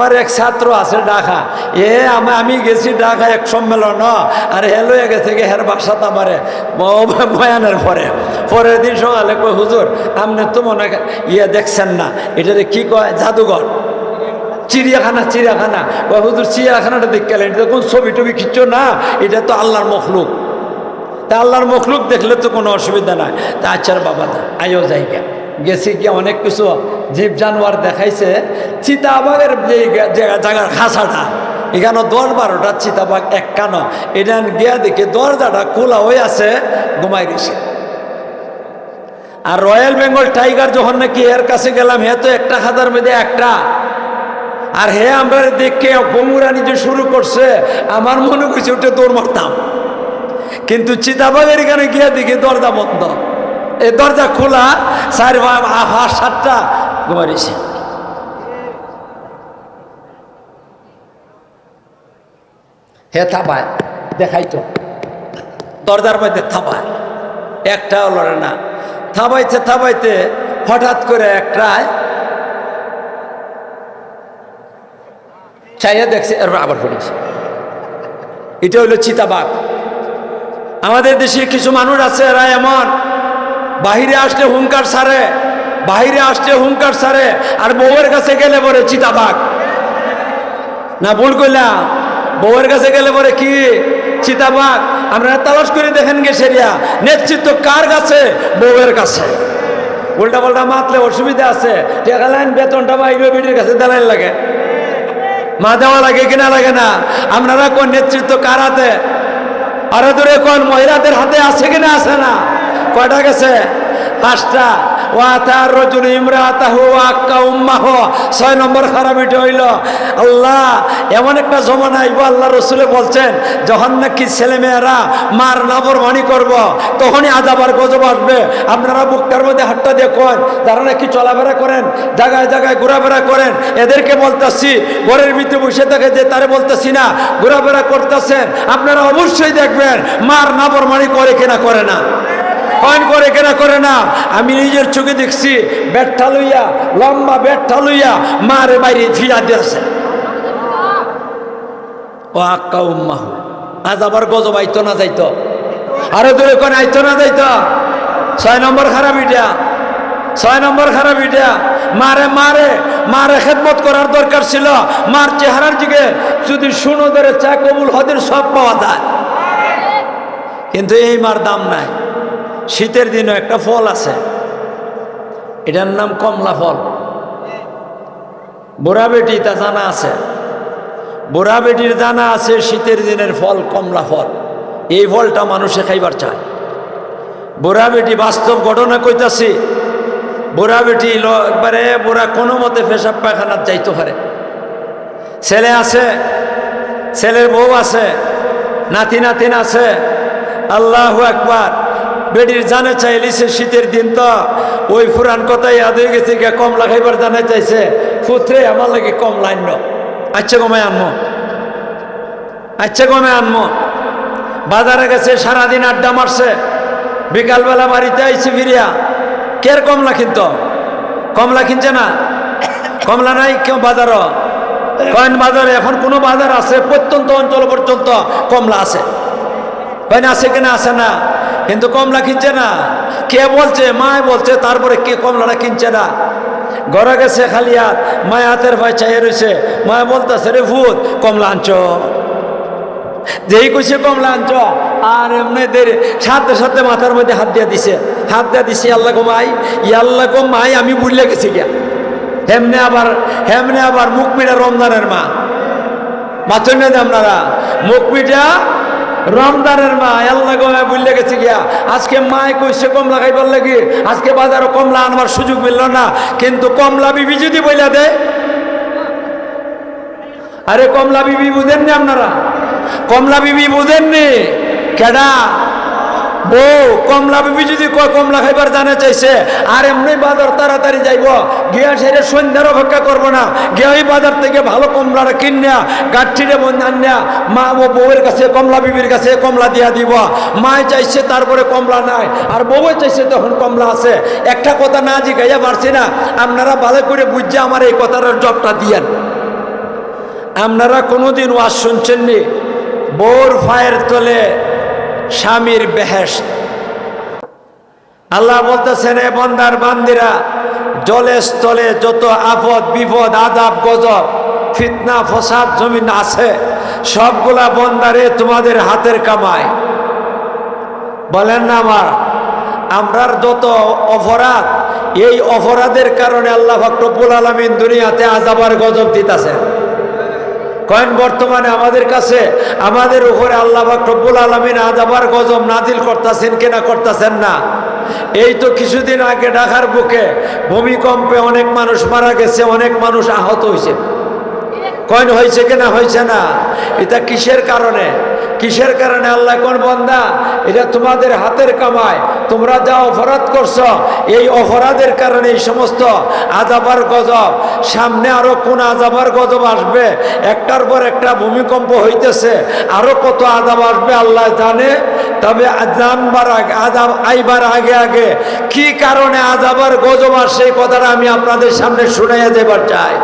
আমার এক ছাত্র আছে ঢাকা, আমি গেছি ঢাকা এক সম্মেলন, আর হেলো গেছে গিয়ে হের বাসাত আমার বয়ানের পরের দিন সকালে কই হুজুর আপনি তো মনে দেখছেন না, এটাতে কি কয় জাদুঘর চিড়িয়াখানা কয় হুজুর চিড়িয়াখানাটা দেখলেন, এটা কোন ছবি টবি কিচ্ছু না, এটা তো আল্লাহর মখলুক। তা আল্লাহর মখলুক দেখলে তো কোনো অসুবিধা নাই। তা আচ্ছা বাবা আয়ো জায়গা গেছি গিয়ে অনেক কিছু জীব জানোয়ার দেখাইছে। চিতাবাঘের যে জায়গার খাঁচাটা, এখানে 10-12টা চিতাবাঘ একখানো, এটা গিয়া দেখে দরজাটা খোলা হয়ে আছে, ঘুমাই গেছে। আর রয়্যাল বেঙ্গল টাইগার যখন নাকি এর কাছে গেলাম, হে তো একটা খাঁচার মধ্যে একটা, আর হে আমরা দেখে বমুরা নিজে শুরু করছে, আমার মনে করছে ওটা দৌড় মারতাম। কিন্তু চিতাবাঘের এখানে গিয়ে দেখি দরজা বন্ধ, এই দরজা খোলা, 4-5-7টা ঘুমাইছে। হে থাপায় দেখাইতো দরজার মধ্যে থাপায়, একটাও লড়ে না। থাবাইতে হঠাৎ করে একটায় চাইয়া দেখছে, আবার পড়েছে। এটা হইল চিতাবাঘ। আমাদের দেশে কিছু মানুষ আছে, এরা এমন বাহিরে আসলে হুঙ্কার ছাড়ে, আর বউয়ের কাছে গেলে পরে চিতাবাঘ। না ভুল কইলাম? বউয়ের কাছে গেলে পরে কি চিতাবাঘ? আপনারা তালাশ করে দেখেন গে সেরিয়া নেতৃত্ব কার কাছে? বউয়ের কাছে। উল্টা পাল্টা মাতলে অসুবিধা আছে, টাকা লাইন বেতনটা বাইরে বিটির কাছে দেওয়াই লাগে, মা দেওয়া লাগে কিনা লাগে না? আপনারা কোন নেতৃত্ব কার হাতে? আরে দূরে কোন মহিলাদের হাতে আছে কিনা আছে না? কয়টা গেছে? 5টা। ওয়াতার রজুল ইমরাতাহু আক্কা উম্মাহ, 6 নম্বর খারাপ এটা হইল। আল্লাহ এমন একটা জমানা আইব, আল্লাহ রসুলে বলছেন, যখন নাকি ছেলেমেয়েরা মার নাফরমানি করব, তখনই আযাব আর গজব আসবে। আপনারা বুকটার মধ্যে হাতটা দেখুন, যারা নাকি চলাফেরা করেন, জায়গায় জায়গায় ঘোরাফেরা করেন, এদেরকে বলতেছি, ঘরের ভিতরে বসে থাকে যে তারে বলতেছি না, ঘোরাফেরা করতেছেন, আপনারা অবশ্যই দেখবেন মার নাফরমানি করে কিনা করে না, করে কেনা করে না। আমি নিজের চোখে দেখছি, ব্যাটটা লইয়া, লম্বা ব্যাটটা লইয়া মারে বাইরে ফিরা দিয়েছে। ও আক্কা উম্মাহ, আজ আবার গজব আইতো না যাইতো? আরে দূরে কোন আইতো না যাইতো? 6 নম্বর খারাপ এটা, 6 নম্বর খারাপ এটা। মারে খেদমত করার দরকার ছিল। মার চেহারার দিকে যদি শুনো ধরে চা কবুল হদের সব পাওয়া যায়, কিন্তু এই মার দাম নাই। শীতের দিনও একটা ফল আছে, এটার নাম কমলা ফল। বুড়া বেটি তা জানা আছে, বুড়া বেটির জানা আছে শীতের দিনের ফল কমলা ফল। এই ফলটা মানুষে খাইবার চায়। বুড়া বেটি বাস্তব ঘটনা কইতাছি, বুড়া বেটি একবারে বুড়া কোনো মতে পেশাব পায়খানার যাইতে পারে। ছেলে আছে, ছেলের বউ আছে, নাতি নাতিন আছে। আল্লাহু আকবার। বেটির জানে চাইলিছে শীতের দিন তো, ওই পুরান কথাই ইয়াদ হয়ে গেছে, কমলা খাইবার জানে চাইছে, পুত্রে আমার লাগে কমলা আনলো। আচ্ছা কমে আনমো, আচ্ছা কমে আনমো। বাজারে গেছে, সারাদিন আড্ডা মারছে, বিকালবেলা বাড়িতে আইছে ফিরিয়া, কের কমলা কিনত? কমলা কিনছে না, কমলা নাই কেউ বাজারও। কয়েন বাজারে এখন কোনো বাজার আছে? প্রত্যন্ত অঞ্চল পর্যন্ত কমলা আছে। কয়েন আছে কিনা? আছে না, কিন্তু কমলা কিনছে না। কে বলছে? মায় বলছে, তারপরে কে কমলাটা কিনছে না? ঘরে গেছে খালি হাত, মায় হাতের ভাই চাইয়ে রয়েছে, মায় বলতেছে, রে ভূত কমলা আনছ। যেই কইছে কমলা আনছ, আর এমনি সাথে সাথে মাথার মধ্যে হাত দিয়ে দিছে, আল্লাহ গো মাই, আল্লাহ গো মাই, আমি ভুলে গেছি গিয়া। হেমনে আবার মুখ মিটা রমজানের মাথা নেই আপনারা, মুখ মিটা রমজানের মা, আল্লাহ গো বুঝলে গেছে গিয়া। আজকে মায় কইছে কমলা খাইবার লাগি, আজকে বাজারও কমলা আনবার সুযোগ মিলল না। কিন্তু কমলা বিবি যদি বইলা দেয়, আরে কমলা বিবি বুঝেননি আপনারা? কমলা বিবি বুঝেননি? কেডা? বউ। কমলা বিবি যদি কমলা খাইবার জানে চাইছে, আর এমনি বাজার তাড়াতাড়ি যাইব, গিয়া সেটা সন্ধ্যার অপেক্ষা করবো না, গিয়া ওই বাজার থেকে ভালো কমলাটা কিনিয়া গাঠিরে আনিয়া মা ও বউয়ের কাছে, কমলা বিবির কাছে কমলা দিয়া দিব। মায় চাইছে, তারপরে কমলা নাই, আর বউয়ে চাইছে তখন কমলা আছে। একটা কথা না জিগাইয়া পারছি না, আপনারা ভালো করে বুঝছে আমার এই কথাটার জবটা দিয়েন। আপনারা কোনোদিন ওয়াজ শুনছেননি বউর ফায়ের তলে স্বামীর বেহেশত? আল্লাহ বলতেছেন, এ বান্দার বান্দিরা, জলে স্থলে যত আপদ বিপদ আযাব গজব ফিতনা ফসাদ জমিন আছে সবগুলা বন্দারে তোমাদের হাতের কামাই। বলেন না আমরার যত অপরাধ, এই অপরাধের কারণে আল্লাহ পাক রব্বুল আলামিন দুনিয়াতে আযাব আর গজব দিতেছেন। কয়েন বর্তমানে আমাদের কাছে আমাদের উপরে আল্লাহ পাক রব্বুল আলামিন আযাব আর গজব নাজিল করতেছেন কিনা করতেছেন না? এই তো কিছুদিন আগে ঢাকার বুকে ভূমিকম্পে অনেক মানুষ মারা গেছে, অনেক মানুষ আহত হয়েছে। কয়েন হয়েছে কিনা হয়েছে না? এটা কিসের কারণে? কিসের কারণে? আল্লাহ কোন বান্দা, এটা তোমাদের হাতের কামাই, তোমরা যা অপরাধ করছো এই অপরাধের কারণে এই সমস্ত আযাব আর গজব। সামনে আরো কোন আযাব আর গজব আসবে, একটার পর একটা ভূমিকম্প হইতেছে, আরো কত আযাব আসবে আল্লাহ জানে। তবে জানবার আগে, আযাব আইবার আগে আগে কি কারণে আযাব আর গজব আসে এই কথাটা আমি আপনাদের সামনে শুনাইয়া দেবার চাই।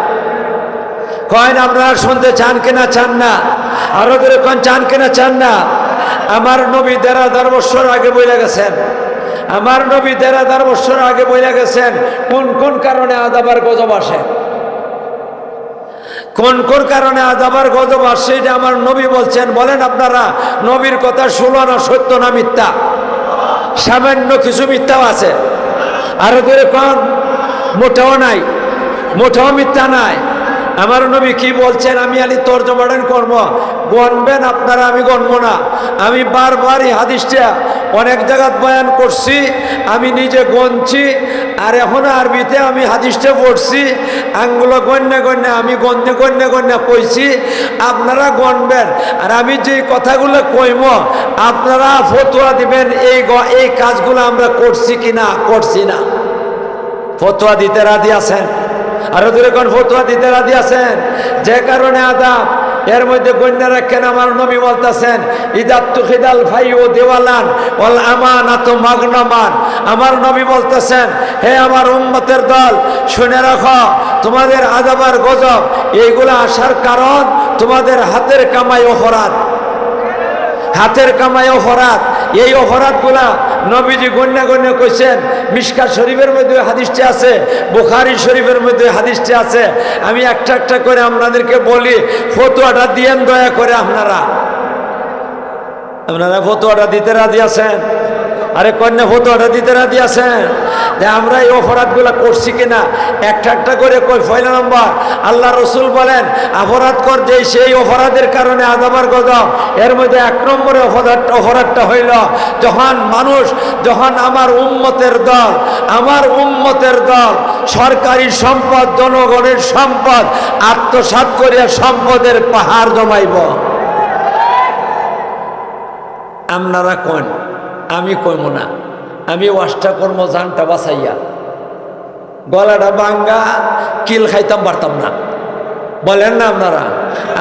কয়েন আপনারা শুনতে চান কিনা চান না? আরো ধরে কয়েন চান কিনা চান না? আমার নবী ১,৫০০ বছর আগে বইলা গেছেন, আমার নবী ১,৫০০ বছর আগে বইলা গেছেন কোন কোন কারণে আযাব আর গজব আসে, কোন কোন কারণে আযাব আর গজব আসে এটা আমার নবী বলছেন। বলেন আপনারা নবীর কথা শুনো না সত্য না মিথ্যা? সামান্য কিছু মিথ্যাও আছে, আরো ধরে কোন মোটাও নাই, মোটাও মিথ্যা নাই। আমার নবী কি বলছেন আমি আলী তর্জমাটান করবো, গণবেন আপনারা, আমি গণবো না। আমি বারবার এই হাদিসটা অনেক জায়গায় বয়ান করছি, আমি নিজে গণছি, আর এখন আরবিতে আমি হাদিসটা পড়ছি, আঙ্গুলো গণ্যা গণ্যা আমি গণ্যা কইছি, আপনারা গণবেন। আর আমি যে কথাগুলো কইম আপনারা ফতোয়া দিবেন এই কাজগুলো আমরা করছি কি না করছি না। ফতোয়া দিতে রাজি আছেন? আরো দূরে কোন ফতোয়া দিতে রাজি আছেন? যে কারণে আযাব এর মধ্যে গণ্য রাখেন। আমার নবী বলতেছেন ইদাত্তু খিদাল ফাইউ দেওয়ালান ওয়াল আমানাতু মাগনামান। আমার নবী বলতেছেন, হে আমার উম্মতের দল, শুনে রাখো, তোমাদের আযাব আর গজব এইগুলা আসার কারণ তোমাদের হাতের কামাই অপরাধ, হাতের কামাই অপরাধ। এই অপরাধগুলা নবীজি গণ্যা কইছেন। মিশকাত শরীফের মধ্যে হাদিসটি আছে, বুখারী শরীফের মধ্যে হাদিসটি আছে। আমি একটা একটা করে আপনাদেরকে বলি, ফতোয়াটা দিয়েন দয়া করে। আপনারা ফতোয়াটা দিতে রাজি আছেন? আরে কন্যা ফতোয়াটা দিতে রাজি আছেন যে আমরা এই অপরাধগুলো করছি কিনা? একটা একটা করে কই। পয়লা নম্বর, আল্লাহ রসুল বলেন অপরাধ কর যে সেই অপরাধের কারণে আযাব আর গজব। এর মধ্যে ১ নম্বরে অপরাধটা হইল যখন আমার উম্মতের দল সরকারি সম্পদ, জনগণের সম্পদ আত্মসাৎ করিয়া সম্পদের পাহাড় জমাইব। আপনারা কোন? আমি কইব না, আমি ওয়াজটা করব জানটা বাঁচাইয়া, গলাটা ভাঙ্গা কিল খাইতাম পারতাম না। বলেন না আপনারা?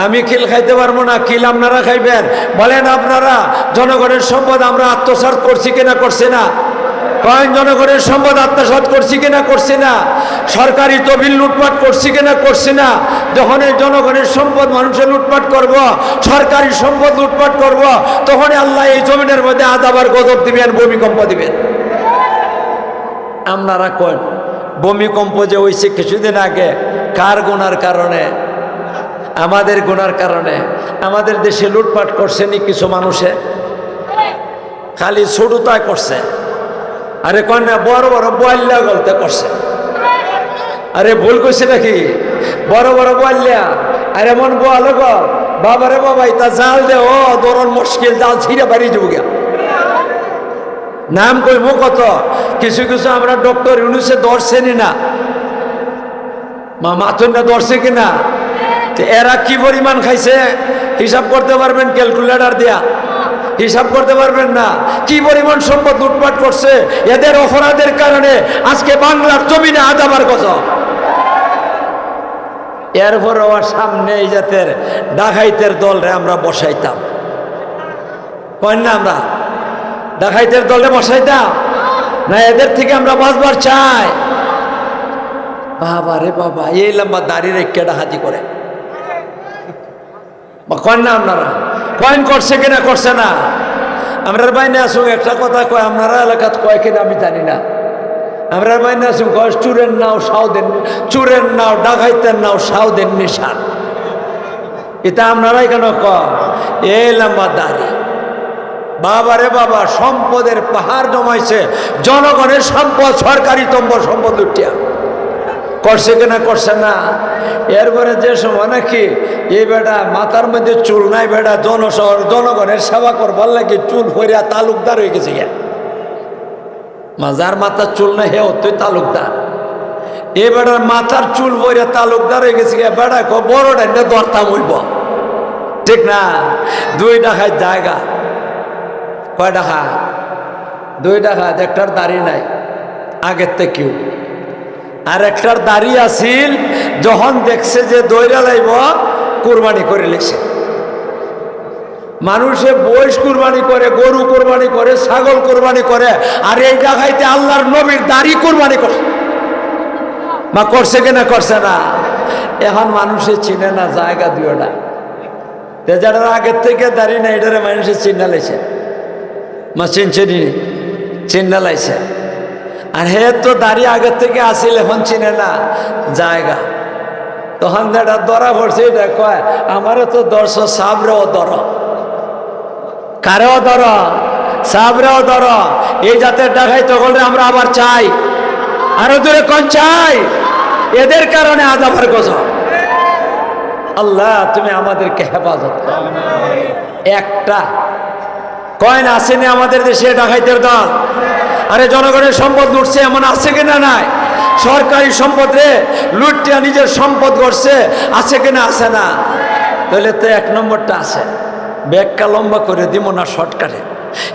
আমি কিল খাইতে পারবো না, কিল আপনারা খাইবেন। বলেন আপনারা জনগণের সম্পদ আমরা আত্মসাৎ করছি কিনা করছি না? কয়েন জনগণের সম্পদ আত্মসাৎ করছি কিনা করছি না? সরকারি তহবিল লুটপাট করছি কিনা করছি না? যখন এই জনগণের সম্পদ মানুষের লুটপাট করব, সরকারি সম্পদ লুটপাট করব, তখন আল্লাহ এই জমিনের মধ্যে আযাব আর গজব দিবেন, ভূমিকম্প দিবেন। আপনারা কোন? ভূমিকম্প যে হয়েছে কিছুদিন আগে, কার গুনার কারণে? আমাদের গুনার কারণে। আমাদের দেশে লুটপাট করছেনি কিছু মানুষে, খালি ছোটতা করছে। আরে কন্যা বড় বড় বল্যা গলতে করছে। আরে ভুল করছে নাকি? বড় বড় বল্যা আর এমন বোয়ালো গো, বাবারে বাবা এটা জাল দে, ও দরন মুশকিল, জাল ছিঁড়ে বাড়ি যাবো গিয়া। নাম কইব কত? কিছু কিছু আমরা ডক্টর ইউনুসে ধরছেনি না, মাথুরটা ধরছে কিনা? এরা কি পরিমাণ খাইছে হিসাব করতে পারবেন? ক্যালকুলেটর দিয়া হিসাব করতে পারবেন না কি পরিমাণ সম্পদ লুটপাট করছে। এদের অপরাধের কারণে আজকে বাংলার জমিনে আযাব আর গজব। এরপর ওর সামনে এই জাতের ডাকাইতের দলরে আমরা বসাইতাম, কই না? আমরা ডাকাইতের দলে বসাইতাম না? এদের থেকে আমরা বাঁচবার চাই। বাবা রে বাবা, এই লম্বা দাড়ি রেখে ডাকাতি করে। কন না আপনারা কয়েন করছে কিনা করছে না? আমরা বাইনে আসুন একটা কথা কয়, আপনারা এলাকাত কয় কিনা আমি জানি না। আমরা বাইনে আসুন কয় চুরের নাও সাউদের, চুরের নাও ডাকাইতের নাও সাউদের নিশান। এটা আপনারাই কেন কয়? এই লম্বা দাড়ি বাবারে বাবা, সম্পদের পাহাড় জমাইছে, জনগণের সম্পদ, সরকারি সম্পদ লুটিয়া করছে কিনা করছে না? এরপরে যে সময় নাকি এই বেটা মাথার মধ্যে চুল নাই, বেটা জনগণের সেবা করবার লাগে চুল ফরিয়া তালুকদার হয়ে গেছে গিয়া। যার মাথার চুল নাই হে তুই তালুকদার। এ বেটার মাথার চুল ফরিয়া তালুকদার হয়ে গেছে গিয়া। বেটা বড় ডাইনে দরতাম হইব, ঠিক না? 2 টাকায় জায়গা, কয় টাকা? 2 টাকা। একটার দাড়ি নাই আগের থেকেও, আর একটার দাড়ি আছিল যখন দেখছে যে দৈরা লাইব কুরবানি করে লেছে। মানুষে বয়স কুরবানি করে, গরু কুরবানি করে, ছাগল কুরবানি করে, আর এই জায়গাইতে আল্লাহর নবীর দাড়ি কুরবানি করছে। মা করছে কিনা করছে না? এখন মানুষে চিনে না জায়গা দুইটা। যারা আগের থেকে দাড়ি না এটারে মানুষে চিন্না লাইছে, মা চিনছে নি, চিন্না লাইছে। আর হে তো দাড়ি আগের থেকে আসিল, এখন চিনে না জায়গা। তখন যেটা ধরা পড়ছে এটা কয় আমারও তো দর্শ সাবরেও ধর, কারেও ধর, সাবরেও ধর। এই জাতের ডাকাই তখন আমরা আবার চাই, আরো দূরে কোন চাই। এদের কারণে আজ আবার গজব। আল্লাহ তুমি আমাদেরকে হেফাজত করো। একটা কয়েন আসেনি আমাদের দেশে ডাকাইতের দল। আরে জনগণের সম্পদ লুটছে এমন আছে কিনা নাই? সরকারি সম্পদ রে লুটিয়া নিজের সম্পদ করছে, আছে কিনা? আছে না? তাহলে তো 1 নম্বরটা আছে। ব্যাগটা লম্বা করে দিব না শর্টকাটে।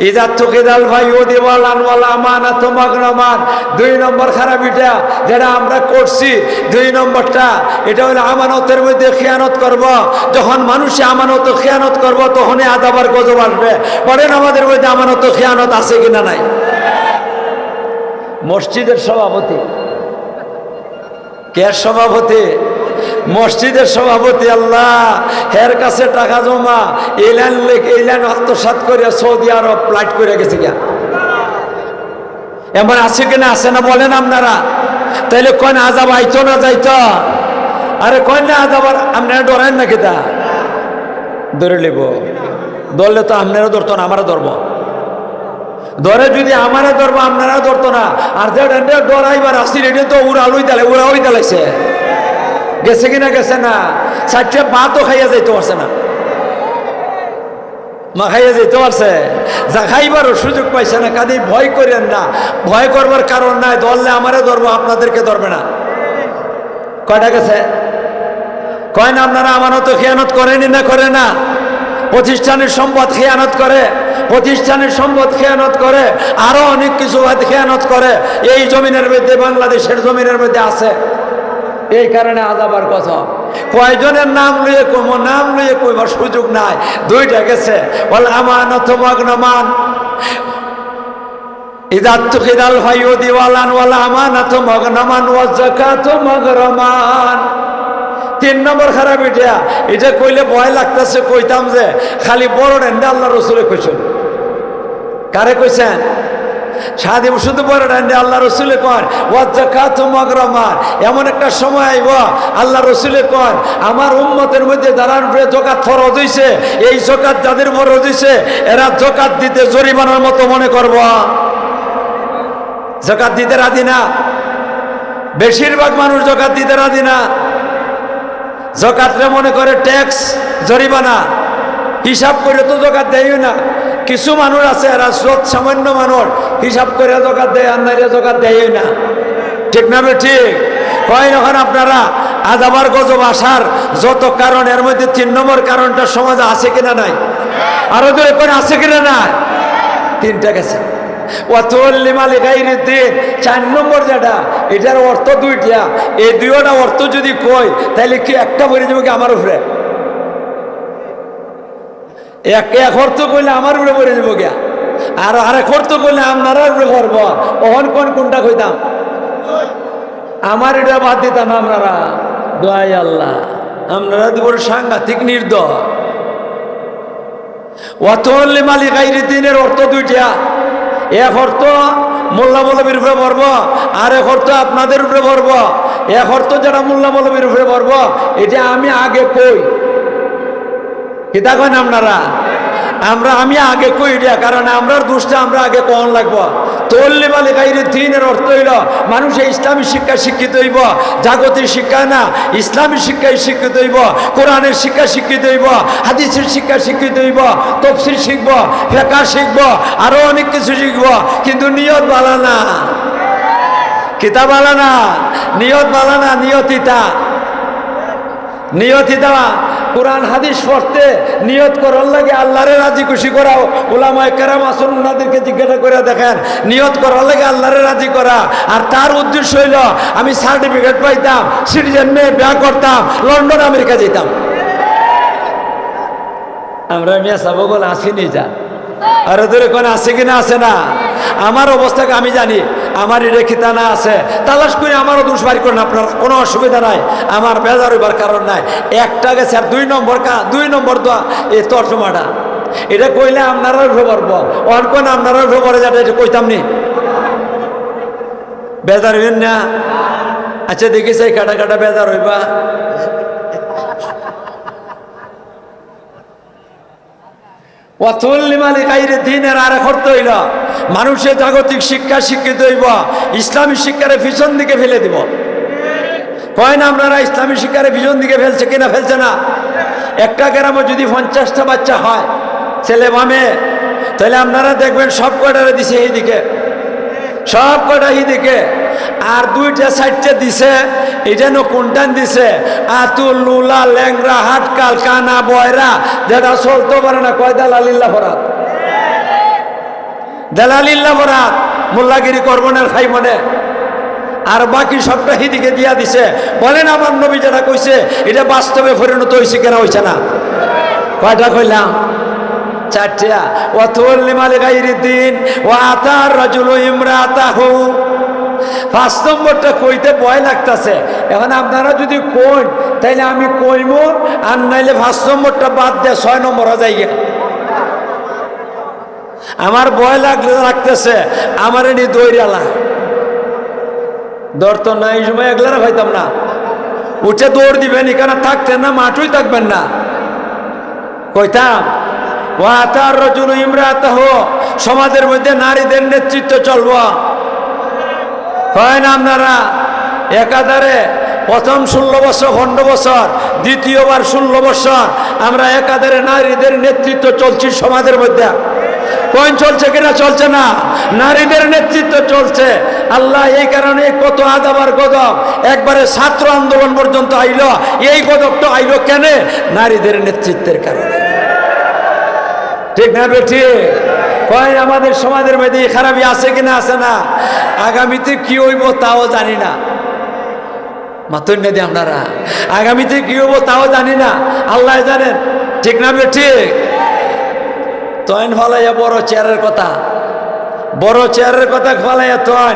ইজাত তুকিদাল ভাই ও দেওয়াল আনওয়ালা আমানাত মাগনামান। 2 নম্বর খারাপ এটা যেটা আমরা করছি। 2 নম্বরটা এটা হলো আমানতের মধ্যে খেয়ানত করব। যখন মানুষে আমানত খেয়ানত করব তখনই আদাবার গজব আসবে। বলেন আমাদের মধ্যে আমানত খেয়ানত আছে কিনা নাই? মসজিদের সভাপতি কে? সভাপতি মসজিদের সভাপতি। আল্লাহ এর কাছে টাকা জমা এলান আত্মসাৎ করে সৌদি আরব ফ্লাইট করে গেছে গিয়া। এমন আছে কিনা? আছে না বলেন আপনারা? তাইলে কোন আজাব আইতো না যাইতো? আরে কোন না আজাব, আপনারা ডরেন নাকি? তা ধরে লিব, ধরলে তো আপনারা ধরতো না, আমারও ধরবো। ধরে যদি আমারা ধরবো আপনারা ধরতো না। আর যে ডরাইবার আসছিল এটা তো উড়াই দালাইছে। গেছে কিনা? গেছে না? 4টা ভাতও খাইয়া যাইতে পারছে না, মা খাইয়া যাইতে পারছে, যা খাইবারও সুযোগ পাইছে না। কাজে ভয় করেন না, ভয় করবার কারণ নাই। ধরলে আমারে ধরবো, আপনাদেরকে ধরবে না। কয়টা গেছে? কয় না আপনারা আমানত খেয়ানত করেনি না? করে না? প্রতিষ্ঠানের সম্পদ খেয়ানত করে, প্রতিষ্ঠানের সম্পদ খেয়ানত করে, আরো অনেক কিছু খেয়ানত করে। এই জমিনের মধ্যে, বাংলাদেশের জমিনের মধ্যে আছে। এই কারণে আজাবার কথা। কয়জনের নাম লইয়ে কইব? নাম লইয়ে কইবার সুযোগ নাই। 2টা গেছে। বল আমানত মাগনামান ইযাত তুকিদাল ফাইউ দিওয়ালান ওয়াল আমানাত মাগনামান ওয়াজ যাকাত মাগরামান। 3 নম্বর খারাপ এটা। এটা কইলে ভয় লাগতেছে, কইতাম যে খালি বড় ডেন্ডা আল্লাহ রসুলে কইছেন। কারে কইছেন? সাদি শুধু বড় ডেন্ডা আল্লাহ রসুলে কন ওয়াজ যাকাত মাগরামান। এমন একটা সময় আইব আল্লাহ রসুলে কন আমার উম্মতের মধ্যে যারা যাকাত ফরজ হইছে, এই যাকাত যাদের ফরজ হইছে এরা যাকাত দিতে জরিমানার মতো মনে করব। যাকাত দিতে রাজি না, বেশিরভাগ মানুষ যাকাত দিতে রাজি না। যাকাতরে মনে করে ট্যাক্স, জরিমানা। হিসাব করে তো যাকাত দেয় না। কিছু মানুষ আছে এরা সামান্য মানুষ হিসাব করে যাকাত দেয়, আর নাইরে যাকাত দেয় না। ঠিক না? ঠিক কয় যখন আপনারা আজাবার গজব আসার যত কারণ, এর মধ্যে 3 নম্বর কারণটা সমাজে আছে কিনা নাই? আরো দূরে কোন আছে কিনা নাই? 3টা গেছে। ওয়াতুল্লি মালি গায়রিদ দিন 4 নম্বর যেটা, এটার অর্থ 2টা। এই 2টা অর্থ যদি কই তাহলে কি একটা বলে দেবো কি আমার উপরে? এক অর্থ কইলে আমার উপরে বলে দেবো গিয়া, আর আরেক অর্থ কইলে আপনারা উপরে করবো। ওহন কোনটা কইতাম? আমার এটা বাদ দিতাম আপনারা। দোয়াই আল্লাহ, আপনারা বড় সাংঘাতিক নির্দয়। ওয়াতওয়াল্লি মালি গাইরি দিনের অর্থ দুইটা। এক অর্থ মোল্লা মৌলবীর উপরে পড়ব, আর এক অর্থ আপনাদের উপরে পড়ব। এক অর্থ যারা মোল্লা মৌলবীর উপরে পড়ব, এটা আমি আগে কই, কিতা কইন আপনারা? আমি আগে কই এটা, কারণ আমরার দোষটা আমরা আগে কখন লাগবো। তল্লি মালি গাইরি দিনের অর্থ হইল মানুষে ইসলামী শিক্ষা শিক্ষিত হইব, জাগতিক শিক্ষা না, ইসলামী শিক্ষায় শিক্ষিত হইব, কোরআনের শিক্ষা শিক্ষিত হইব, হাদিসের শিক্ষা শিক্ষিত হইব, তফসির শিখব, ফিকহ শিখব, আরো অনেক কিছু শিখব। কিন্তু নিয়ত ভালো না, কিতাব ভালো না, নিয়ত ভালো না, নিয়তিতা কোরআন হাদিস পড়তে নিয়ত করার লাগে আল্লাহরে রাজি খুশি করাও। উলামায়ে কেরাম আসুন, ওনাদেরকে জিজ্ঞাসা করে দেখেন, নিয়ত করার লাগে আল্লাহরে রাজি করা। আর তার উদ্দেশ্য হইল আমি সার্টিফিকেট পাইতাম, সিটিজেন মেয়ে বিয়া করতাম, লন্ডন আমেরিকা যেতাম। আমরা মিয়া সাবগল আসিনি যা, আরে তোরে কোন আছে কিনা আছে না? আমার অবস্থাকে আমি জানি, আমার রেখিতা না আছে, তালাশ করে আমারও দোষ বাড়ি করেন আপনারা, কোনো অসুবিধা নাই, আমার বেজার হইবার কারণ নাই। একটা গেছে আর দুই নম্বর দোয়া এই তর্জমাটা, এটা কইলে আপনারা উঠে পারবো, অন কোন আপনারা উঠে পড়ে যাবে, এটা কইতাম নি, বেজার হইবেন না? আচ্ছা দেখিস এই কাটা কাটা বেজার হইবা। ওয়াতওয়াল্লি মালি গাইরি দিনের আর অর্থ হইল মানুষের জাগতিক শিক্ষা শিক্ষিত হইব, ইসলামী শিক্ষারে পিছন দিকে ফেলে দিব। কয় না আপনারা ইসলামী শিক্ষারে পিছন দিকে ফেলছে কিনা? ফেলছে না। একটা গ্রামে যদি 50টা বাচ্চা হয়, ছেলে বা মেয়ে, তাহলে আপনারা দেখবেন সব কয়টারে দিছে এইদিকে, সব কয়টা এইদিকে, আর 2টা 4টে দিছে, এটা কোনটান দিছে আতুল লুলা ল্যাংরা হাটকাল কানা বয়রা, যেটা চলতে পারে না, কয় দালালিল্লাহ ফরাত, দালালিল্লাহ ফরাত, মোল্লাগিরি করবনের খাই মনে, আর বাকি সবটা হিদিকে দিয়া দিছে। বলেন আমার নবী যেটা কইছে এটা বাস্তবে পরিণত হয়েছে কেনা? হয়েছে না? কয়টা কইলাম? 4টা। ওয়াতওয়াল্লি মালি গাইরি দিন ওয়া আতার রাজুলু ইমরাতাহু। 5 নম্বরটা কইতে ভয় লাগতেছে। এখন আপনারা যদি কইন তাইলে আমি কইমো, আর নাইলে 5 নম্বরটা বাদ দিয়ে 6 নম্বর যাই। আমার ভয় লাগতেছে, আমার এনে দৌড়ালা দৌড় তো নাই, সময় এগুলারা হইতাম না, উঠে দৌড় দিবেন, এখানে থাকতেন না, মাঠই থাকবেন না, কইতাম ওয়া তার রাজুলু ইমরাতাহু, সমাজের মধ্যে নারীদের নেতৃত্ব চলব। হয় না আপনারা একাধারে প্রথম 16 বছর 15 বছর, দ্বিতীয়বার 16 বছর আমরা একাধারে নারীদের নেতৃত্ব চলছি সমাজের মধ্যে। কোন চলছে কিনা? চলছে না, নারীদের নেতৃত্ব চলছে। আল্লাহ এই কারণে কত আদাবার গদব একবারে ছাত্র আন্দোলন পর্যন্ত আইল। এই গদবটা আইল কেন? নারীদের নেতৃত্বের কারণে, ঠিক না বেঠি? কয় আমাদের সমাজের মধ্যে খারাপই আছে কিনা? আছে না? আগামীতে কি হইব তাও জানি না, মাতুন না দিয়ে আপনারা, আগামীতে কি হইব তাও জানি না, আল্লাহ জানেন, ঠিক না বেঠি? তখন ফলাইয়া বড় চেয়ারের কথা, বড় চেয়ারের কথা ফলাইয়া তখন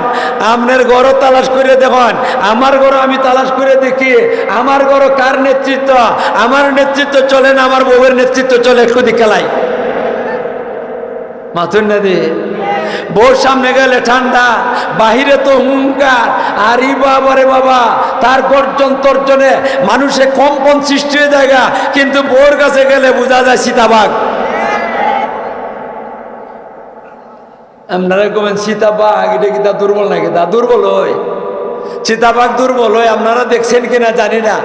আপনার ঘরও তালাশ করে দেখুন, আমার ঘরও আমি তালাশ করে দেখি, আমার ঘরও কার নেতৃত্ব? আমার নেতৃত্ব চলে না, আমার বউয়ের নেতৃত্ব চলে, একটু খেলাই মাথুর নদী। বউর সামনে গেলে ঠান্ডা, বাহিরে তো হুঙ্কার, আর ই বাবারে বাবা, তার গর্জন তর্জনে মানুষের কম্পন সৃষ্টি হয়ে যায়, কিন্তু বউর কাছে গেলে বোঝা যায় সীতাবাঘ। আপনারা কবেন সীতাবাঘ এটা কি তা দুর্বল নাকি? তা দুর্বল হয়, চিতাবাঘ দুর্বল হয়। আপনারা দেখছেন কিনা জানি না,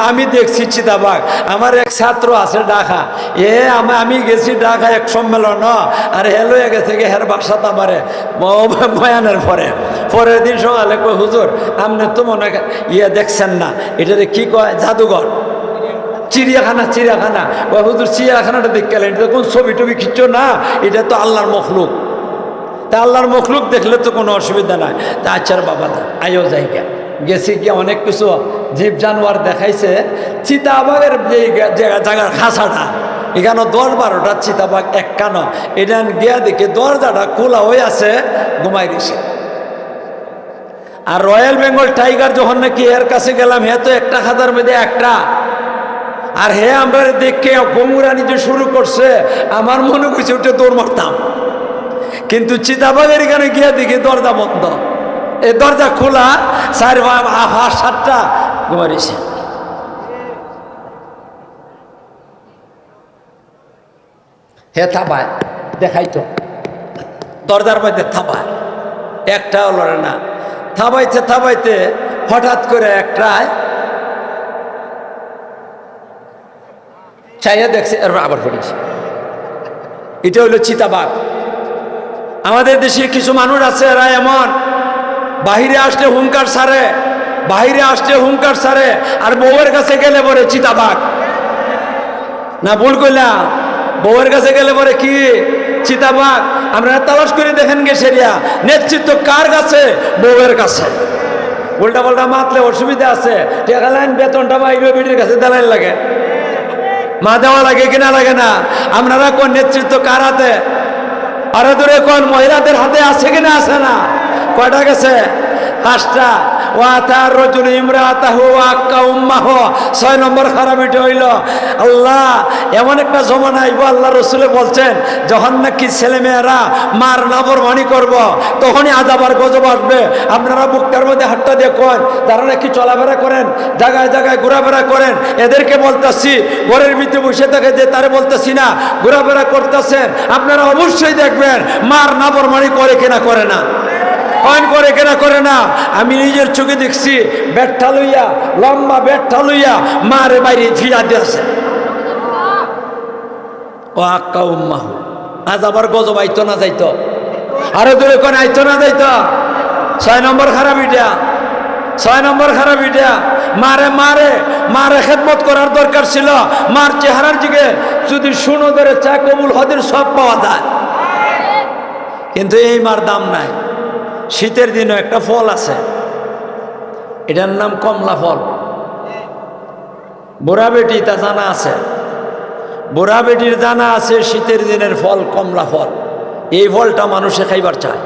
আমি দেখছি চিতাবাঘ। আমার এক ছাত্র আছে ঢাকা, আমি গেছি ঢাকা এক সম্মেলন, আর হেলো গেছে হের বাসাত আমারে বয়ানের পরের দিন সকালে কই হুজুর আপনি তো মনে দেখছেন না, এটাতে কি কয় জাদুঘর, চিড়িয়াখানা কয় হুজুর চিড়িয়াখানাটা দেখলেন, এটা কোন ছবি টবি কিচ্ছু না, এটা তো আল্লাহর মখলুক। তা আল্লাহর মখলুক দেখলে তো কোনো অসুবিধা নাই। তা আচ্ছা বাবা আয়ো জায়গা গেছি গিয়ে অনেক কিছু জীব জানোয়ার দেখাইছে। চিতাবাঘের যে জায়গার খাঁচাটা, এখানে 10-12টা চিতাবাঘ এক কানো, এটা গিয়া দেখে দরজাটা খোলা হয়ে আছে, ঘুমাই দিছে। আর রয়্যাল বেঙ্গল টাইগার যখন নাকি এর কাছে গেলাম, হে তো একটা খাতার মধ্যে একটা, আর হে আমরা দেখে বঙ্গুরা নিতে শুরু করছে, আমার মনে করছে উঠে দৌড় মারতাম, কিন্তু চিতাবাগের এখানে গিয়ে দেখি দরজা বন্ধ, এই দরজা খোলা, 4-5-7টা ঘুমারিছে। হে থাপায় দেখাইতো দরজার মধ্যে থাপায়, একটাও লড়ে না। থাবাইতে থাবাইতে হঠাৎ করে একটায় চাইয়া দেখছে, আবার পড়েছে। এটা হইল চিতাবাঘ। আমাদের দেশে কিছু মানুষ আছে এরা এমন, বাহিরে আসলে হুঙ্কার ছাড়ে, বাহিরে আসলে হুঙ্কার ছাড়ে, আর বউয়ের কাছে গেলে পরে চিতাবাঘ। না ভুল কইলাম? বউয়ের কাছে গেলে পরে কি চিতাবাঘ? আপনারা তালাশ করে দেখেন গে সেরিয়া নেতৃত্ব কার কাছে? বউয়ের কাছে। উল্টা পাল্টা মাতলে অসুবিধা আছে, টাকা লাইন বেতনটা বা ইউবিটির কাছে দেওয়াই লাগে, মা দেওয়া লাগে কিনা লাগে না? আপনারা কোন নেতৃত্ব কার হাতে? আরে দূরে কোন মহিলাদের হাতে আছে কিনা আছে না? কয়টা গেছে? 5টা। ওয়াতার রজুল ইমরাতাহু আক্কা উম্মাহ, 6 নম্বর খারাপ এটা হইল। আল্লাহ এমন একটা জমানা আইব, আল্লাহ রসুলে বলছেন, যখন নাকি ছেলেমেয়েরা মার নাফরমানি করব, তখনই আযাব আর গজব আসবে। আপনারা বুকটার মধ্যে হাতটা দেখুন, যারা নাকি চলাফেরা করেন, জায়গায় জায়গায় ঘোরাফেরা করেন, এদেরকে বলতেছি, ঘরের ভিতরে বসে থাকে যে তারে বলতেছি না, ঘোরাফেরা করতেছেন, আপনারা অবশ্যই দেখবেন মার নাফরমানি করে কিনা করে না, করে কেনা করে না। আমি নিজের চোখে দেখছি, ব্যাটটা লইয়া, লম্বা ব্যাটটা লইয়া মারে বাইরে ফিরা দিয়েছে। ও আক্কা উম্মাহ, আজ আবার গজব আইতো না যাইতো, আরো দূরে কোন আইতো না যাইতো। 6 নম্বর খারাপ এটা, 6 নম্বর খারাপ এটা। মারে মারে মারে খেদমত করার দরকার ছিল। মার চেহারার দিকে যদি শুনো ধরে চা কবুল হদের সব পাওয়া যায়, কিন্তু এই মার দাম নাই। শীতের দিনও একটা ফল আছে, এটার নাম কমলা ফল। বুড়া বেটি তা জানা আছে, বুড়া বেটির জানা আছে শীতের দিনের ফল কমলা ফল। এই ফলটা মানুষে খাইবার চায়।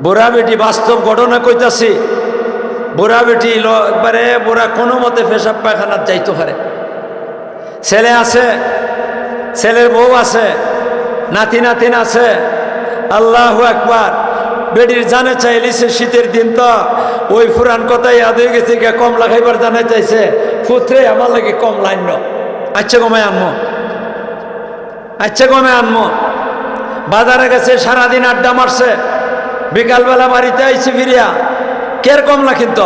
বুড়া বেটি বাস্তব ঘটনা কইতাছি, বুড়া বেটি একবারে বুড়া কোনো মতে পেশাব পায়খানার যাইতে পারে। ছেলে আছে, ছেলের বউ আছে, নাতি নাতিন আছে। আল্লাহু আকবার। বেটির জানে চাইলিছে শীতের দিন তো, ওই পুরান কথাই ইয়াদ হয়ে গেছে, কমলা খাইবার জানে চাইছে, পুত্রে আমার লাগে কমলা আনল। আচ্ছা কমায় আনবো, আচ্ছা কমায় আনবো। বাজারে গেছে, সারাদিন আড্ডা মারছে, বিকালবেলা বাড়িতে আইছে ফিরিয়া, কের কমলা কিনত?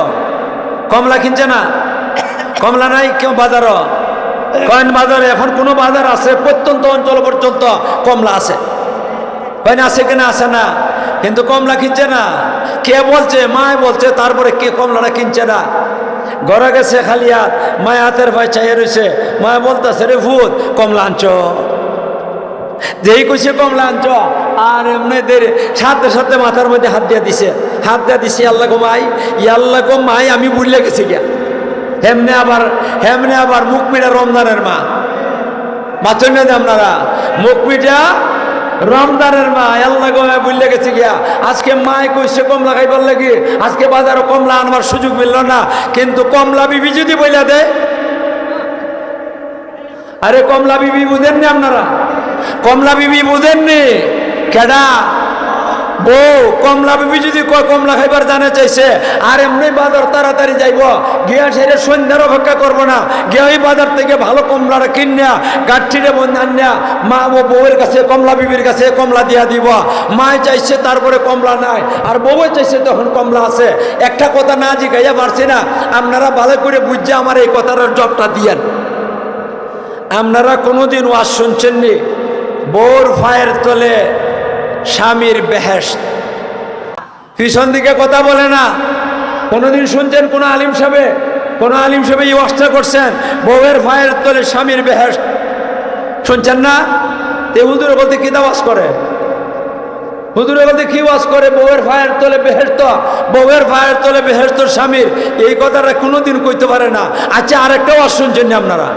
কমলা কিনছে না, কমলা নাই কেউ বাজারও। কয়েন বাজারে এখন কোনো বাজার আছে প্রত্যন্ত অঞ্চল পর্যন্ত কমলা আছে, কয়েন আছে কিনা আছে না, কিন্তু কমলা কিনছে না। কে বলছে? মায় বলছে, তারপরে কে কমলাটা কিনছে না? ঘরে গেছে খালি হাত, মায় হাতের ভাই চাইয়ে রয়েছে, মায় বলতেছে, রে ভূত কমলা আনছ, যেই কইছে কমলা আনছ, আর এমনি দেরি সাথে সাথে মাথার মধ্যে হাত দিয়ে দিছে, হাত দিয়ে দিছে, আল্লাহ গো মাই, আল্লাহ গো মাই, আমি ভুলে গেছি গিয়া। হেমনে আবার মুখ মিটা রমজানের মা, বাঁচন না আপনারা, মুখ মিটা রমজানের মা, আল্লাহ গো বুঝলে গেছে গিয়া। আজকে মায় কইছে কমলা খাইবার লাগি, আজকে বাজারে কমলা আনবার সুযোগ মিলল না, কিন্তু কমলা বিবি যদি বইলা দেয়, আরে কমলা বিবি বুঝেননি আপনারা? কমলা বিবি বুঝেননি? কেডা? বউ। কমলা বিবি যদি কমলা খাইবার জানে চাইছে, আর এমনি বাজার তাড়াতাড়ি যাইব, গিয়া সেরে সন্ধ্যার অপেক্ষা করবো না, গিয়া ওই বাজার থেকে ভালো কমলাটা কিনিয়া গাঠিরে আনিয়া মা ও বউয়ের কাছে, কমলা বিবির কাছে কমলা দিয়া দিব। মায় চাইছে তারপরে কমলা নাই, আর বউয়ে চাইছে তখন কমলা আছে। একটা কথা না জিগাইয়া পারছি না, আপনারা ভালো করে বুঝছে আমার এই কথাটার জবটা দিয়েন। আপনারা কোনোদিন ওয়াজ শুনছেননি বউর ফায়ের তলে স্বামীর বেহেশত? পিছন দিকে কথা বলে না। কোনোদিন শুনছেন কোন আলিম সাহেবে, কোন আলিম সাহেব এই ওয়াজটা করছেন, বউয়ের ফায়ের তলে স্বামীর বেহেশত? শুনছেন না? তে হুজুরে বলতে কি ওয়াজ করে? হুজুরে বলতে কি ওয়াজ করে? বউয়ের ফায়ের তলে বেহেশত, বউয়ের ফায়ের তলে বেহেশত স্বামীর, এই কথাটা কোনোদিন কইতে পারে না। আচ্ছা আরেকটা ওয়াজ শুনছেন না আপনারা?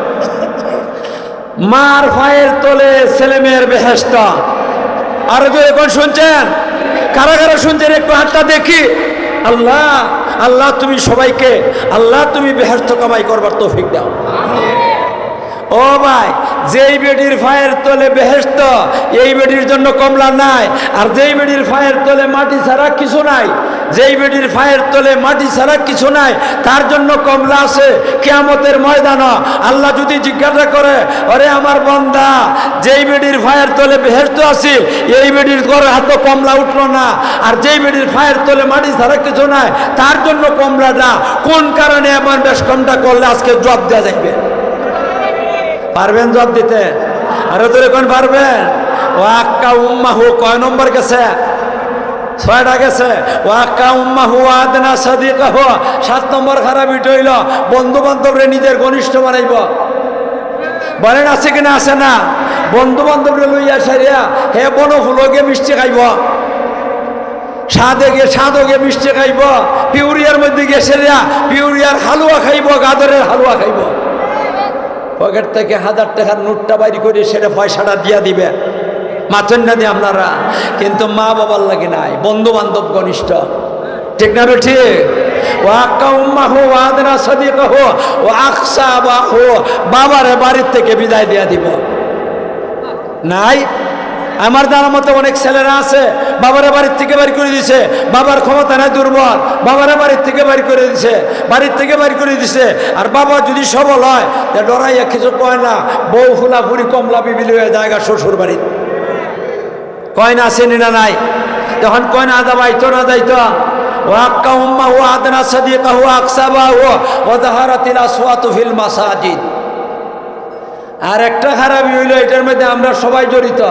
মার ফায়ের তলে ছেলে মেয়ের বেহেশত। আরো তো এখন শুনছেন? কারা কারা শুনছেন একটু হাতটা দেখি। আল্লাহ আল্লাহ তুমি সবাইকে, আল্লাহ তুমি বেহেশত কামাই করবার তৌফিক দাও। ও ভাই, যেই বেডির ফায়ের তলে বেহেশত, এই বেডির জন্য কমলা নাই। আর যেই বেডির ফায়ের তলে মাটি ছাড়া কিছু নাই, যেই বেডির ফায়ের তলে মাটি ছাড়া কিছু নাই, তার জন্য কমলা আছে কিয়ামতের ময়দানে। আল্লাহ যদি জিজ্ঞাসা করে, আরে আমার বান্দা, যেই বেডির ফায়ের তলে বেহেশত আছে, এই বেডির ঘরে হাতে কমলা উঠলো না, আর যেই বেডির ফায়ের তলে মাটি ছাড়া কিছু নাই, তার জন্য কমলাটা কোন কারণে এমন বেশ কমটা করলে আজকে জবাব দেওয়া যাবে। পারবেন জবাব দিতে? আরো তোর কোন পারবেন? ওয়াক্কা উম্মাহু কয় নম্বর গেছে? 6টা গেছে। ওয়াক্কা উম্মাহু আদনা সাদিকাহু 7 নম্বর খারাপ ইট হইল বন্ধু বান্ধবরে নিজের ঘনিষ্ঠ বানাইব। বলেন আছে কিনা? আছে না? বন্ধু বান্ধবরে লইয়া সারিয়া হে বনফুলকে মিষ্টি খাইব, সাদকে মিষ্টি খাইব, পিউরিয়ার মধ্যে গেছে পিউরিয়ার হালুয়া খাইব, গাদরের হালুয়া খাইব। পকেট থেকে 1000 টাকার নোটটা বাইর করে সেটা পয়সাটা দিয়া দিবে, মাথেন না দিয়ে আপনারা। কিন্তু মা বাবার লাগে নাই, বন্ধু বান্ধব ঘনিষ্ঠ, ঠিক না? ঠিক। বাবারে বাড়ির থেকে বিদায় দিয়া দিব নাই। আমার জানার মতো অনেক ছেলেরা আছে, বাবারে বাড়ির থেকে বাড়ি করে দিছে, বাবার ক্ষমতা নাই, দুর্বল, বাবারে বাড়ির থেকে বাড়ি করে দিছে, বাড়ির থেকে বাড়ি করে দিছে। আর বাবা যদি সবল হয়, ডরাইয়া কিছু কয় না, বউ ফুলা ফুরি কমলা বিবিলি হয়ে জায়গা শ্বশুর বাড়ি কয় না, আসেনি না নাই? তখন কয় না আদা বাইতো না যাইতো। ওয়াক্কা উম্মাহু আদনা সাদিকাহু আকসাবাহু ওয়া যাহারাতিল আসওয়াতু ফিল মাসাজিদ। আর একটা খারাপই হইল, এটার মধ্যে আমরা সবাই জড়িত,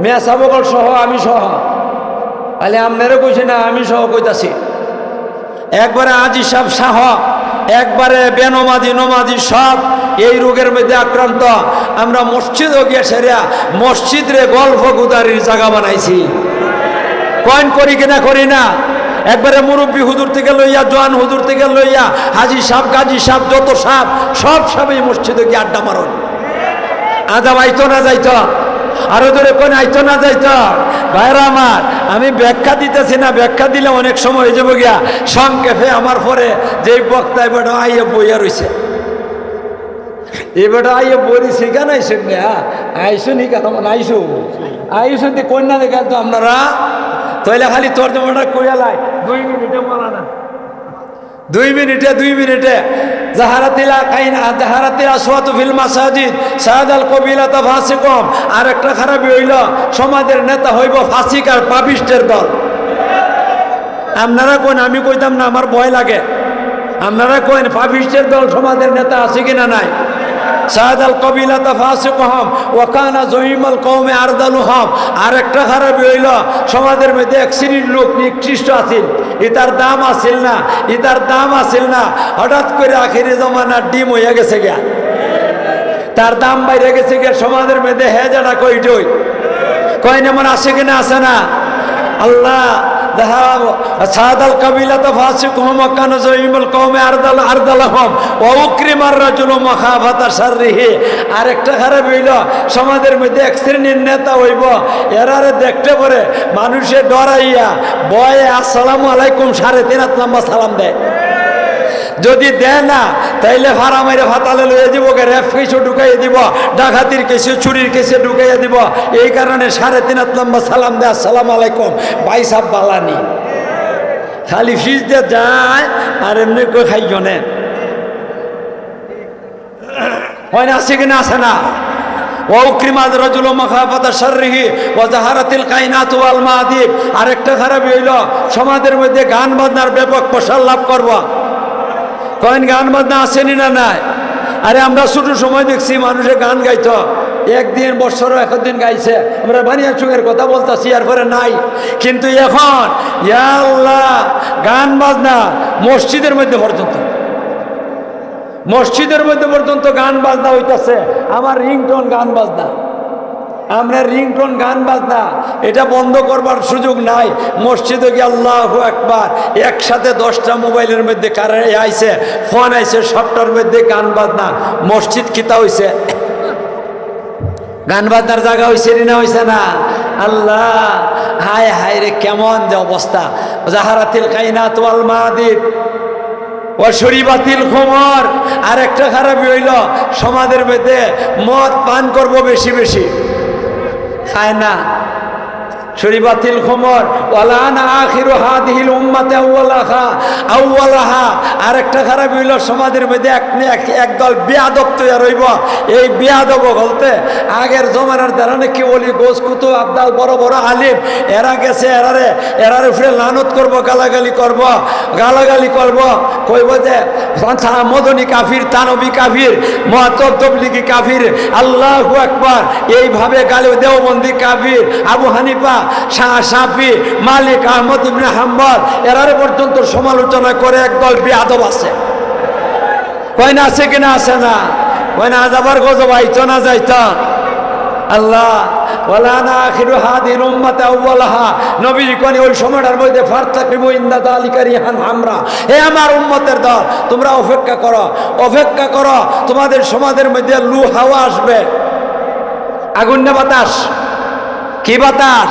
মেয়া সাবকল সহ, আমি সহ। আলে আপনারও কইছে না, আমি সহ কইতাছি। একবারে আজি সব সাহ, একবারে বেনমাজি নমাজি সব এই রোগের মধ্যে আক্রান্ত। আমরা মসজিদও গিয়ে সেরা মসজিদ রে গল্প গুদারির জায়গা বানাইছি। কয়েন করি কিনা? করি না? একবারে মুরব্বী হুজুর থেকে লইয়া, জোয়ান হুজুর থেকে লইয়া, হাজি সাহেব, গাজী সাহেব, যত সাহেব, সব সাহেবই মসজিদে গিয়ে আড্ডা মারন। আদা আইতো না যাইতো? আরো ধরে কোন আইতো না যাইতো? ভাইরা আমার, আমি ব্যাখ্যা দিতেছি না, ব্যাখ্যা দিলে অনেক সময় হয়ে যাবো গিয়া। সংক্ষেপে আমার পরে যে বক্তা এবারে আইয়ে বইয়া রয়েছে, এবারে আইয়ে বই শিখান আইসেন না, আইসো নি কেন? আইসো আইসো কন্যা দেখেন তো আপনারা, তাইলে খালি তর্জমাটা কইয়া লাই 2 মিনিটে বলা না, 2 মিনিটে জাহারাতিল কাইনা জাহারাতিল আসওয়াতু ফিল মাসাজিদ সাদাল কবিলাতা ফাসিকুম। আর একটা খারাপই হইল, সমাজের নেতা হইব ফাসিক আর পাপিষ্টের দল। আপনারা কোন? আমি কইতাম না, আমার ভয় লাগে। আপনারা কোন পাপিষ্টের দল সমাজের নেতা আছে কিনা নাই? সাদাল কবিলাতা ফাসিকুহম ওয়া কানা জহিমাল কওমে আরদালুহম। আর একটা খারাপই হইল, সমাজের মধ্যে এক শ্রেণীর লোক নিকৃষ্ট আছিল, ইতার দাম আছিল না, ইতার দাম আছিল না। হঠাৎ করে আখিরি জমানার ডিম হইয়া গেছে গিয়া, তার দাম বাইরে গেছে গিয়া। সমাজের মধ্যে হেজাটা কইটই কয় এমন আছে কিনা? আছে না? আল্লাহ সাদাল কাবিলাতা ফাসিকুহম ওয়া কানা জহিমাল কওমে আরদালুহম ওয়া উকরিমার রাজুলু মাখাফাতা শাররিহি। আর একটা খারাপ হইল, সমাজের মধ্যে এক শ্রেণীর নেতা হইব, এরারে দেখতে পারে মানুষে ডরাইয়া বয়ে আসসালামু আলাইকুম 3.5 লম্বা সালাম দেয়। যদি দেয় না, তাইলে ভাড়া মাইরে ভাতালে লইয়া দিব, রেপ কেসে ঢুকাইয়া দিব, ডাকাতির কেসে, চুরির কেসে ঢুকাইয়া দিব। এই কারণে 3.5 লম্বা সালাম দেয়, আসসালামু আলাইকুম ভাই সাহেব বালানি। খালি ফিস দিয়ে যায় আর এমনি কই খাই জনে হয় না? আছে কিনা? আছে না? ওয়াউক্রিমাদ রাজুল মাখাফাতা শাররিহি ওয়া জাহারাতিল কাইনাতু ওয়াল মাদিব। আরেকটা খারাপ হইল, সমাজের মধ্যে গান বাজনার ব্যাপক প্রসার লাভ করব। কয়েন গান বাজনা আসেনি না নাই? আরে আমরা ছোট সময় দেখছি মানুষে গান গাইতো, একদিন বছরও 1 দিন গাইছে। আমরা বানিয়া চুঙের কথা বলতেছি, এরপরে নাই। কিন্তু এখন ইয়া আল্লাহ, গান বাজনা মসজিদের মধ্যে পর্যন্ত, মসজিদের মধ্যে পর্যন্ত গান বাজনা হইতাছে। আমার রিংটোন গান বাজনা, আমরা রিংটোন গান বাজনা, এটা বন্ধ করবার সুযোগ নাই। মসজিদে গিয়ে আল্লাহু আকবার, একসাথে 10টা মোবাইলের মধ্যে কারে আইছে, ফোন আইছে, সবটার মধ্যে গান বাজনা। মসজিদ কিতা হইছে? গান বাজনার জায়গা হইছে না? হইছে না? আল্লাহ, হায় হায় রে, কেমন যে অবস্থা! জাহারাতিল কাইনাত ওয়াল মাদিব শরীবাতিল খমর। আর একটা খারাপই হইল সমাজের মধ্যে মদ পান করব বেশি বেশি, খায় না। শরীবাতিল খমর ওয়ালানা আখিরু হাদিহিল উম্মাতে আউওয়ালাহা। আর একটা খারাপ হইল সমাজের মধ্যে একদল বেয়াদব তৈরি হইব। এই বেয়াদব বলতে আগের জমানার যারা নাকি ওলি গোস কুতুব আবদাল বড় বড় আলিম এরা গেছে, এরারে উপরে লানত করব, গালাগালি করব, কইব যে মদনী কাফির, তানবী কাফির, মুআত্তাব তবলিগি কাফির, আল্লাহু আকবার। এইভাবে গালি দেওবন্দি কাফির, আবু হানিফা, শাফি, মালিক, আহমদ ইবনে হাম্বল এরারে পর্যন্ত সমালোচনা করে একদল বেয়াদব আছে। কয় না আছে কিনা? আছে না? কয় না আজাবার গজব আইতো না যাইতো? আল্লাহ ওয়ালানা আখিরু হাদিল উম্মাতে আউওয়ালাহা। নবীজি কোন ওই সময়টার মধ্যে ফারতাকিবু ইনদা যালিকা রিহান হামরা। হে আমার উম্মতের দল, তোমরা অপেক্ষা করো, তোমাদের সমাজের মধ্যে লু হাওয়া আসবে। আগুন না বাতাস? কি বাতাস?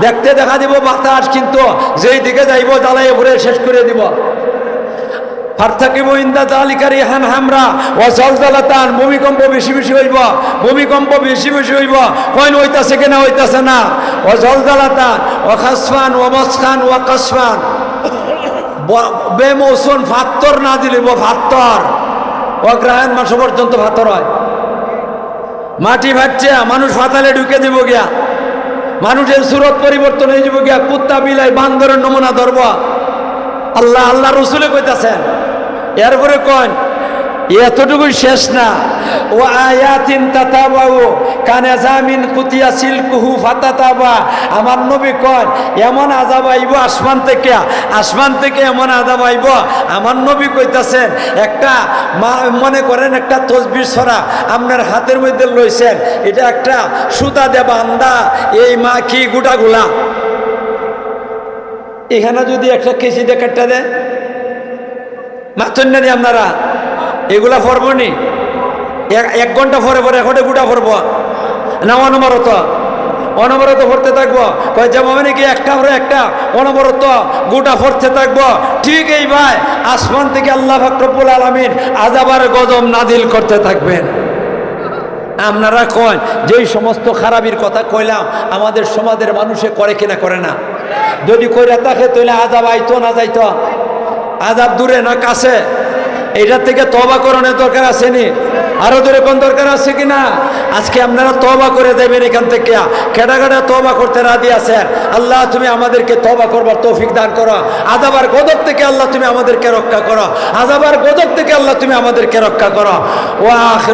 দেখতে দেখা দিব বাতাস, কিন্তু যেই দিকে যাইব জ্বালাইয়ে ভরে শেষ করে দিব। ফারতাকিবু ইনদা যালিকা রিহান হামরা ওয়া জালজালাতান। ভূমিকম্প বেশি বেশি হইব, কইন হইতাছে কিনা? হইতাছে না। ওয়া জালজালাতান ওয়া খাসফান ওয়া মাসখান ওয়া কাসফান। বেমৌসুম ফাত্তর না দিলিব, ফাত্তর অগ্রহায়ণ মাস পর্যন্ত ফাত্তর হয়। মাটি ফাটছে, মানুষ ফাতালে ঢুকে দিব গিয়া, মানুষের সুরত পরিবর্তন হয়ে যাব গিয়া, কুত্তা বিলাই বান্দরের নমুনা ধরব। আল্লাহ রসুলে কইতাছেন। এরপরে কন এতটুকুই শেষ না, ও আয়াতিন তাতাবাউ কানাজামিন কুতিয়া সিলকুহু ফাতাতাবা। আমার নবী কন এমন আযাব আইব আসমান থেকে এমন আযাব আইব। আমার নবী কইতাছেন একটা মনে করেন একটা তসবির ছড়া আপনার হাতের মধ্যে লইছেন, এটা একটা সুতা দে বান্দা এই মা কি গোটাগুলা এখানে যদি একটা কেজি দিয়ে কাটটা দেয় মাথন না আপনারা এগুলা পড়ব নি? 1 ঘন্টা পরে এখন গুটা পড়ব না? অনবরত পড়তে থাকবো। যেমন মানে কি একটা পরে একটা অনবরত গোটা পড়তে থাকবো। ঠিক এই ভাই আসমান থেকে আল্লাহ পাক রব্বুল আলামিন আযাব আর গজব নাজিল করতে থাকবেন। আপনারা কন যেই সমস্ত খারাপির কথা কইলাম আমাদের সমাজের মানুষে করে কিনা? করে না? যদি কইরা থাকে তাহলে আযাব আইতো না যাইতো? আযাব দূরে না কাছে? এইটার থেকে তওবা করানোর দরকার আছে নি? আরো দূরে কোন দরকার আছে কিনা? আজকে আপনারা তওবা করে দেবেন এখান থেকে। কেডা তওবা করতে রাজি আছেন? আল্লাহ তুমি আমাদেরকে তওবা করবার তৌফিক দান করো। আযাব আর গজব থেকে আল্লাহ তুমি আমাদেরকে রক্ষা করো। আযাব আর গজব থেকে আল্লাহ তুমি আমাদেরকে রক্ষা করো। ওয়া আখিরু